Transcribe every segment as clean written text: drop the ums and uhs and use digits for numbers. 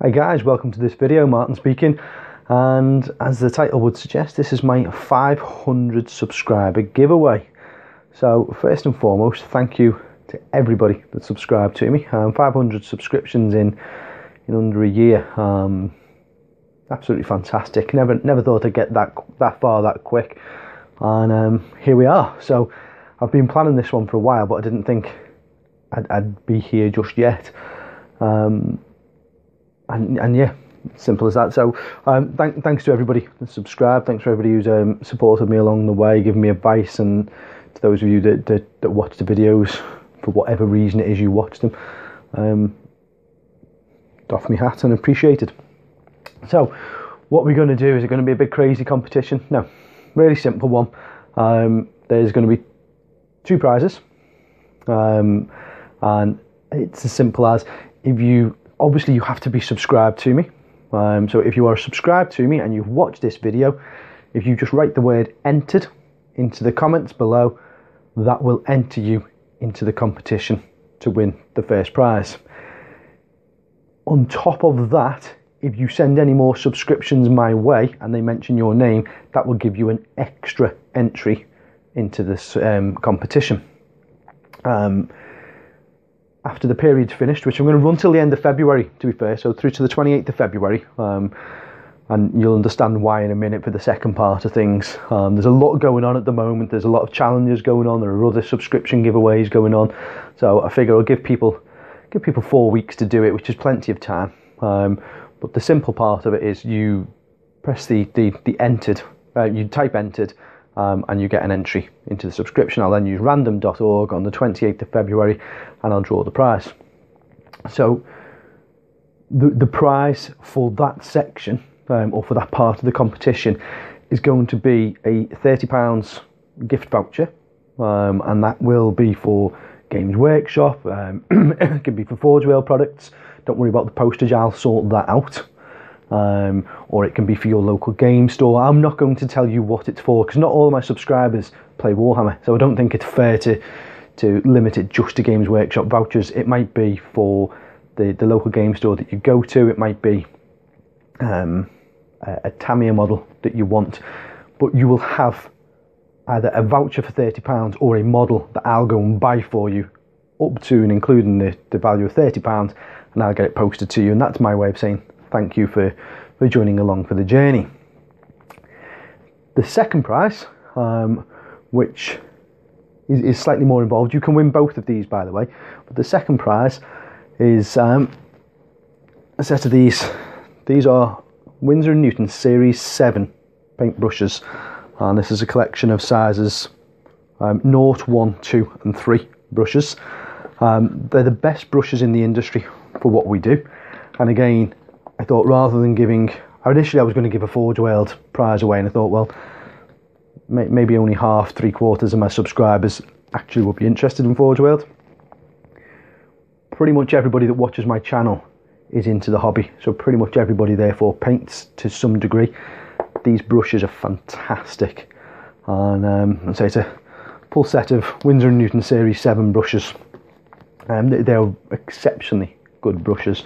Hi guys, welcome to this video. Martin speaking, and as the title would suggest, this is my 500 subscriber giveaway. So first and foremost, thank you to everybody that subscribed to me. 500 subscriptions in under a year. Absolutely fantastic. Never thought I'd get that far that quick, and here we are. So I've been planning this one for a while, but I didn't think I'd be here just yet. And yeah, simple as that. So thanks to everybody that subscribed. Thanks for everybody who's supported me along the way, given me advice, and to those of you that watch the videos for whatever reason it is you watch them. Doff me hat and appreciated. So what we're going to do, is it going to be a big crazy competition? No, really simple one. There's going to be 2 prizes, and it's as simple as, obviously you have to be subscribed to me. So if you are subscribed to me and you've watched this video, if you just write the word entered into the comments below, that will enter you into the competition to win the first prize. On top of that, if you send any more subscriptions my way and they mention your name, that will give you an extra entry into this competition. After the period's finished, which I'm going to run till the end of February, to be fair, so through to the 28th of February, and you'll understand why in a minute for the second part of things. There's a lot going on at the moment. There's a lot of challenges going on. There are other subscription giveaways going on, so I figure I'll give people 4 weeks to do it, which is plenty of time. But the simple part of it is you press the entered, you type entered, and you get an entry into the subscription. I'll then use random.org on the 28th of February, and I'll draw the prize. So the prize for that section, or for that part of the competition, is going to be a £30 gift voucher, and that will be for Games Workshop. It can be for Forge World products. Don't worry about the postage, I'll sort that out. Or it can be for your local game store. I'm not going to tell you what it's for, because not all of my subscribers play Warhammer, so I don't think it's fair to limit it just to Games Workshop vouchers. It might be for the local game store that you go to. It might be a Tamiya model that you want, but you will have either a voucher for £30 or a model that I'll go and buy for you, up to and including the value of £30, and I'll get it posted to you. And that's my way of saying thank you for joining along for the journey. The second prize, which is slightly more involved, you can win both of these, by the way, but the second prize is a set of these. These are Winsor & Newton Series 7 paintbrushes, and this is a collection of sizes 0, 1, 2 and 3 brushes. They're the best brushes in the industry for what we do, and again, I thought rather than initially I was going to give a Forge World prize away, and I thought, well, maybe only half, 3/4 of my subscribers actually would be interested in Forge World. Pretty much everybody that watches my channel is into the hobby, so pretty much everybody therefore paints to some degree. These brushes are fantastic, and I'd say it's a full set of Winsor & Newton Series 7 brushes. They're exceptionally good brushes.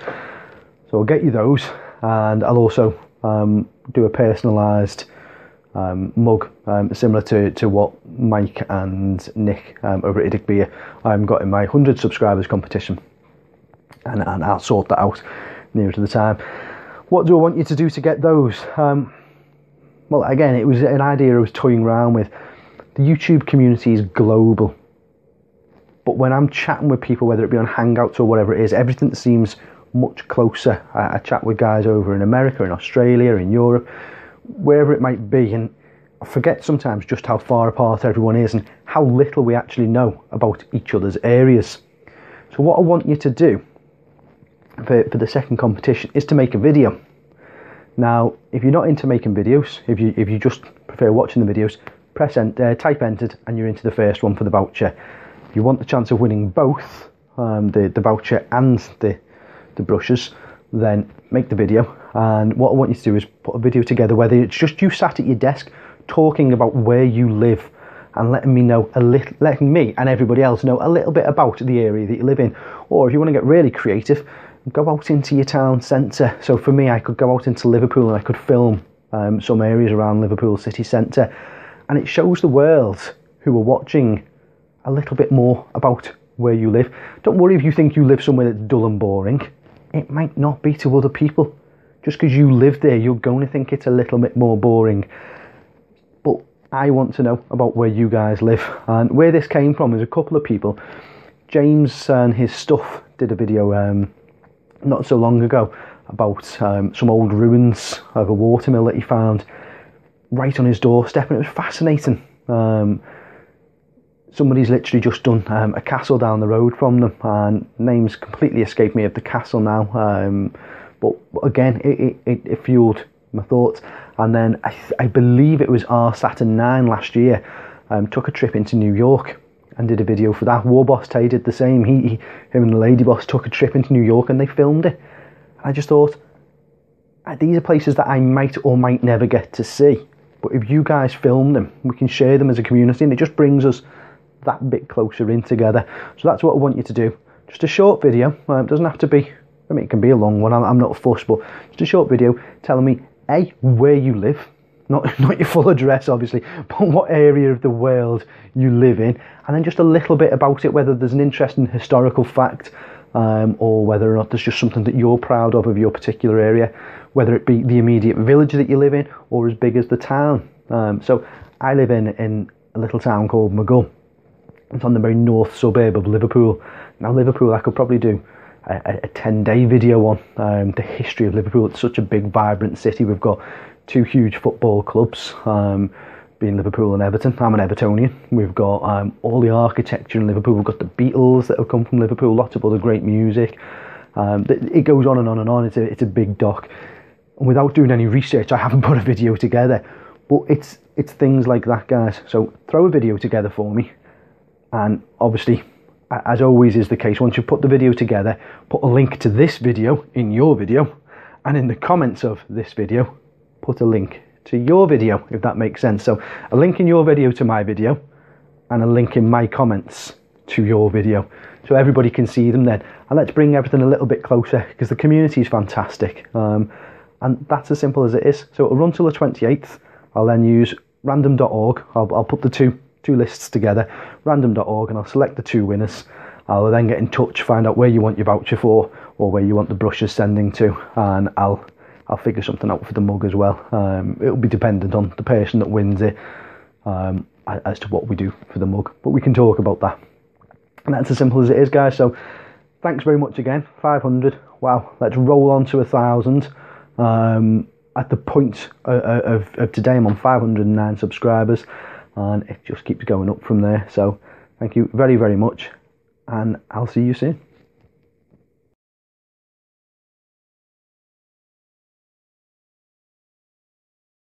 So I'll get you those, and I'll also do a personalised mug, similar to what Mike and Nick over at Idic Beer got in my 100 subscribers competition, and I'll sort that out nearer to the time. What do I want you to do to get those? Well, again, it was an idea I was toying around with. The YouTube community is global, but when I'm chatting with people, whether it be on Hangouts or whatever it is, everything seems much closer. I chat with guys over in America, in Australia, in Europe, wherever it might be, and I forget sometimes just how far apart everyone is and how little we actually know about each other's areas. So what I want you to do for the second competition is to make a video. Now, if you're not into making videos, if you just prefer watching the videos, press enter, type entered, and you're into the first one for the voucher. If you want the chance of winning both the voucher and the brushes, then make the video. And what I want you to do is put a video together, whether it's just you sat at your desk talking about where you live and letting me and everybody else know a little bit about the area that you live in. Or if you want to get really creative, go out into your town centre. So for me, I could go out into Liverpool and I could film some areas around Liverpool city centre, and it shows the world who are watching a little bit more about where you live. Don't worry if you think you live somewhere that's dull and boring. It might not be to other people. Just because you live there, you're going to think it's a little bit more boring. But I want to know about where you guys live. And where this came from is a couple of people. James and his stuff did a video not so long ago about some old ruins of a watermill that he found right on his doorstep, and it was fascinating. Somebody's literally just done a castle down the road from them, and names completely escape me of the castle now, but again it fueled my thoughts. And then I believe it was our Saturn 9 last year took a trip into New York and did a video for that. Warboss Tay did the same. Him and the Lady Boss took a trip into New York and they filmed it. I just thought, these are places that I might or might never get to see, but if you guys film them, we can share them as a community, and it just brings us that bit closer in together. So that's what I want you to do. Just a short video. It doesn't have to be, I mean, it can be a long one. I'm not fussed, but just a short video telling me where you live, not your full address obviously, but what area of the world you live in, and then just a little bit about it, whether there's an interesting historical fact, or whether or not there's just something that you're proud of your particular area, whether it be the immediate village that you live in or as big as the town. So I live in a little town called Maghull. It's on the very north suburb of Liverpool. Now Liverpool, I could probably do a 10-day video on the history of Liverpool. It's such a big, vibrant city. We've got two huge football clubs, being Liverpool and Everton. I'm an Evertonian. We've got all the architecture in Liverpool. We've got the Beatles that have come from Liverpool, lots of other great music. It goes on and on and on. It's a big doc. And without doing any research, I haven't put a video together. But it's things like that, guys. So throw a video together for me. And obviously, as always is the case, once you put the video together, put a link to this video in your video, and in the comments of this video, put a link to your video, if that makes sense. So a link in your video to my video, and a link in my comments to your video, so everybody can see them then. And let's bring everything a little bit closer, because the community is fantastic, and that's as simple as it is. So it'll run till the 28th. I'll then use random.org. I'll put the two lists together, random.org, and I'll select the two winners. I'll then get in touch, find out where you want your voucher for, or where you want the brushes sending to, and I'll figure something out for the mug as well. It'll be dependent on the person that wins it, as to what we do for the mug, but we can talk about that. And that's as simple as it is, guys. So thanks very much again. 500, wow, let's roll on to 1,000. At the point of today, I'm on 509 subscribers, and it just keeps going up from there. So thank you very, very much, and I'll see you soon.